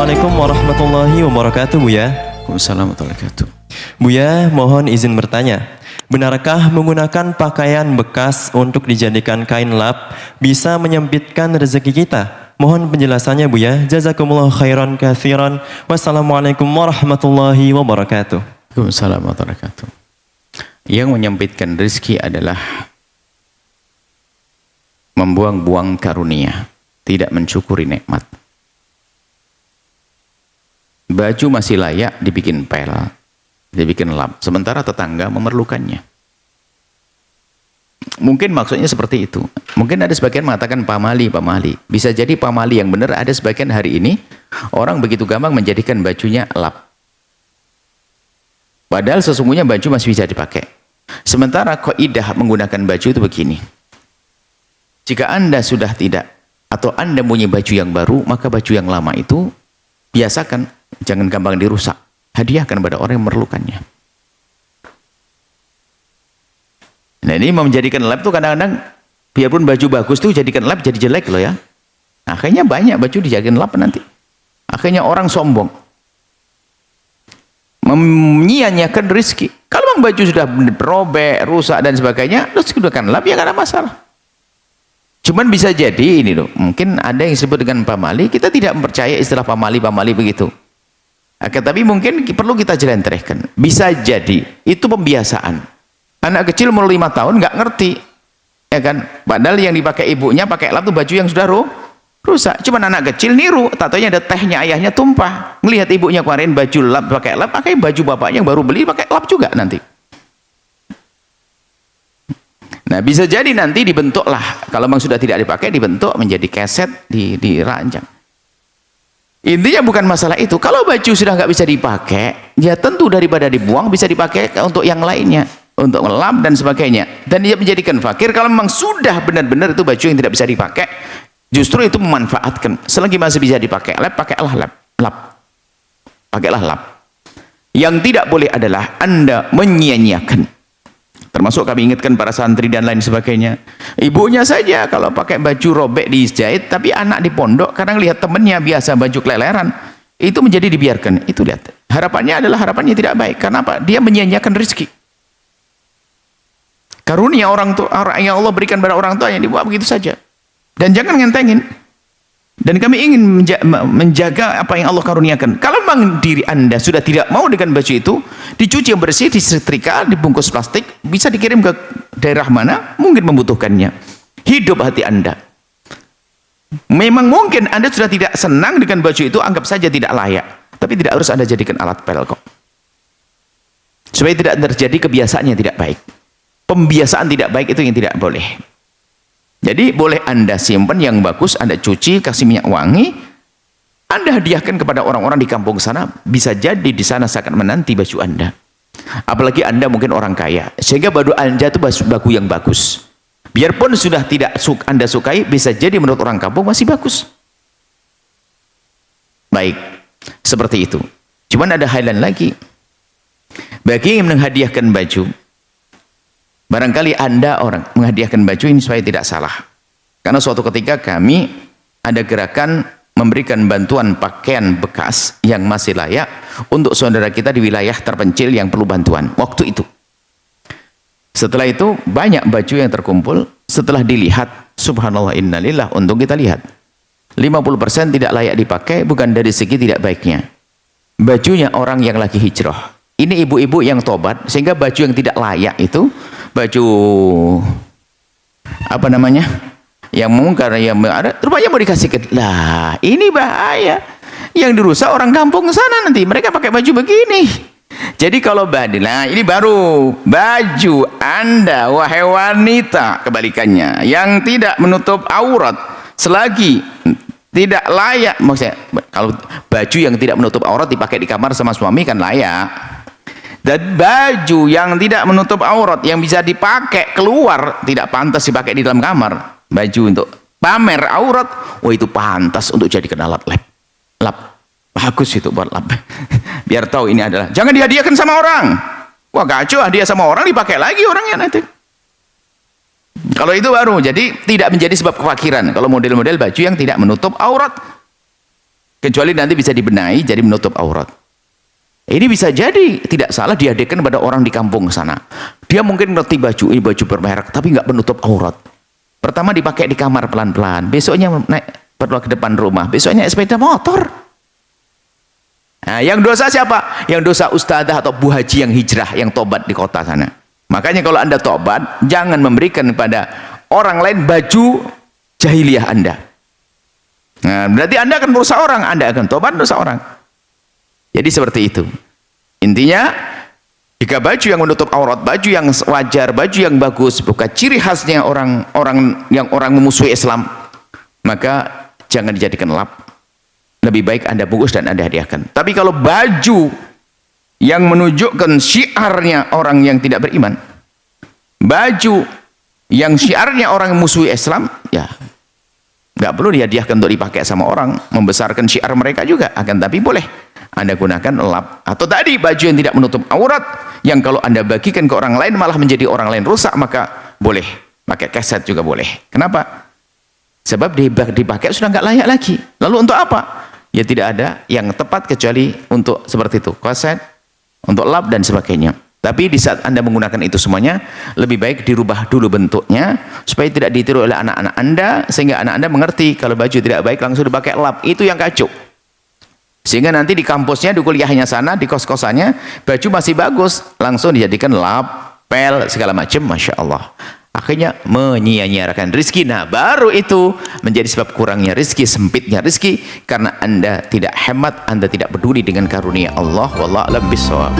Assalamualaikum warahmatullahi wabarakatuh, Buya. Waalaikumsalam warahmatullahi wabarakatuh. Buya, mohon izin bertanya. Benarkah menggunakan pakaian bekas untuk dijadikan kain lap bisa menyempitkan rezeki kita? Mohon penjelasannya, Buya. Jazakumullah khairan katsiran. Wassalamualaikum warahmatullahi wabarakatuh. Waalaikumsalam warahmatullahi wabarakatuh. Yang menyempitkan rezeki adalah membuang-buang karunia, tidak mensyukuri nikmat. Baju masih layak dibikin pel, dibikin lap, sementara tetangga memerlukannya. Mungkin maksudnya seperti itu. Mungkin ada sebagian mengatakan pamali. Bisa jadi pamali yang benar, ada sebagian hari ini orang begitu gampang menjadikan bajunya lap. Padahal sesungguhnya baju masih bisa dipakai. Sementara kaidah menggunakan baju itu begini. Jika Anda sudah tidak, atau Anda punya baju yang baru, maka baju yang lama itu biasakan, jangan gampang dirusak. Hadiahkan pada orang yang memerlukannya. Nah, ini menjadikan lap itu kadang-kadang, biarpun baju bagus tuh jadikan lap jadi jelek loh ya. Akhirnya banyak baju dijadikan lap nanti. Akhirnya orang sombong. Menyia-nyiakan rezeki. Kalau memang baju sudah robek, rusak dan sebagainya, terus gunakan lap ya nggak ada masalah. Cuman bisa jadi ini loh, mungkin ada yang disebut dengan pamali, kita tidak mempercayai istilah pamali begitu. Tapi mungkin perlu kita jelentrehkan. Bisa jadi itu pembiasaan. Anak kecil umur 5 tahun nggak ngerti, ya kan? Padahal yang dipakai ibunya pakai lap tuh baju yang sudah rusak. Cuman anak kecil niru, tak taunya ada tehnya ayahnya tumpah. Ngelihat ibunya kemarin baju lap pakai lap, pakai baju bapaknya yang baru beli pakai lap juga nanti. Nah, bisa jadi nanti dibentuklah, kalau memang sudah tidak dipakai, dibentuk menjadi keset, dirancang. Intinya bukan masalah itu. Kalau baju sudah nggak bisa dipakai, ya tentu daripada dibuang bisa dipakai untuk yang lainnya, untuk ngelap dan sebagainya. Dan dia menjadikan fakir. Kalau memang sudah benar-benar itu baju yang tidak bisa dipakai, justru itu memanfaatkan. Selagi masih bisa dipakai lap, pakailah lap. Pakailah lap. Yang tidak boleh adalah Anda menyia-nyiakan. Termasuk kami ingatkan para santri dan lain sebagainya. Ibunya saja kalau pakai baju robek dijahit, tapi anak di pondok kadang lihat temennya biasa baju keleleran, itu menjadi dibiarkan. Itu lihat. Harapannya adalah harapannya tidak baik. Karena apa? Dia menyia-nyiakan rezeki. Karunia orang tua, yang Allah berikan pada orang tua yang dibuat begitu saja. Dan jangan ngentengin. Dan kami ingin menjaga apa yang Allah karuniakan. Kalau memang diri Anda sudah tidak mau dengan baju itu, dicuci yang bersih, disetrika, dibungkus plastik, bisa dikirim ke daerah mana mungkin membutuhkannya. Hidup hati Anda. Memang mungkin Anda sudah tidak senang dengan baju itu, anggap saja tidak layak. Tapi tidak harus Anda jadikan alat pel kok. Supaya tidak terjadi kebiasaan yang tidak baik. Pembiasaan tidak baik itu yang tidak boleh. Jadi boleh Anda simpan yang bagus, Anda cuci, kasih minyak wangi, Anda hadiahkan kepada orang-orang di kampung sana. Bisa jadi di sana seakan menanti baju Anda. Apalagi Anda mungkin orang kaya, sehingga baju Anda itu baju yang bagus. Biarpun sudah tidak Anda sukai, bisa jadi menurut orang kampung masih bagus. Baik, seperti itu. Cuman ada hal lain lagi. Bagi yang menghadiahkan baju, barangkali Anda orang menghadiahkan baju ini supaya tidak salah. Karena suatu ketika kami ada gerakan memberikan bantuan pakaian bekas yang masih layak untuk saudara kita di wilayah terpencil yang perlu bantuan. Waktu itu. Setelah itu banyak baju yang terkumpul. Setelah dilihat, subhanallah innalillah, untung kita lihat. 50% tidak layak dipakai, bukan dari segi tidak baiknya. Bajunya orang yang lagi hijrah. Ini ibu-ibu yang tobat, sehingga baju yang tidak layak itu, baju apa namanya yang mungkar yang ada rupanya mau dikasih ke lah, ini bahaya. Yang dirusak orang kampung sana, nanti mereka pakai baju begini. Jadi kalau nah ini baru baju Anda wahai wanita, kebalikannya yang tidak menutup aurat, selagi tidak layak, maksudnya kalau baju yang tidak menutup aurat dipakai di kamar sama suami kan layak. Dan baju yang tidak menutup aurat yang bisa dipakai keluar tidak pantas dipakai di dalam kamar. Baju untuk pamer aurat, oh itu pantas untuk jadikan alat lap. Bagus itu buat lap. Biar tahu ini adalah, jangan dihadiahkan sama orang. Wah kacau, hadiah sama orang dipakai lagi orangnya nanti. Kalau itu baru, jadi tidak menjadi sebab kefakiran. Kalau model-model baju yang tidak menutup aurat. Kecuali nanti bisa dibenahi jadi menutup aurat. Ini bisa jadi tidak salah dihadiahkan pada orang di kampung sana. Dia mungkin ngerti baju, ini baju bermerek, tapi nggak menutup aurat. Pertama dipakai di kamar pelan-pelan, besoknya naik perlu ke depan rumah, besoknya sepeda motor. Nah, yang dosa siapa? Yang dosa ustadzah atau bu haji yang hijrah, yang tobat di kota sana. Makanya kalau anda tobat, jangan memberikan pada orang lain baju jahiliyah anda. Nah, berarti anda akan merusak orang, anda akan tobat merusak orang. Jadi seperti itu. Intinya, jika baju yang menutup aurat, baju yang wajar, baju yang bagus, bukan ciri khasnya orang memusuhi Islam, maka jangan dijadikan lap. Lebih baik anda bungkus dan anda hadiahkan. Tapi kalau baju yang menunjukkan syiarnya orang yang tidak beriman, baju yang syiarnya orang memusuhi Islam, ya nggak perlu dihadiahkan untuk dipakai sama orang, membesarkan syiar mereka juga. Akan tapi boleh anda gunakan lap. Atau tadi baju yang tidak menutup aurat, yang kalau anda bagikan ke orang lain malah menjadi orang lain rusak, maka boleh. Pakai keset juga boleh. Kenapa? Sebab dipakai sudah nggak layak lagi. Lalu untuk apa? Ya tidak ada yang tepat kecuali untuk seperti itu, keset, untuk lap dan sebagainya. Tapi di saat anda menggunakan itu semuanya, lebih baik dirubah dulu bentuknya supaya tidak ditiru oleh anak-anak anda, sehingga anak anda mengerti kalau baju tidak baik langsung dipakai lap. Itu yang kacau. Sehingga nanti di kampusnya, di kuliahnya sana, di kos-kosannya, baju masih bagus, langsung dijadikan lap, pel, segala macam, Masya Allah. Akhirnya menyia-nyiakan rizki. Nah, baru itu menjadi sebab kurangnya rizki, sempitnya rizki, karena anda tidak hemat, anda tidak peduli dengan karunia Allah. Wallahu a'lam bishawab.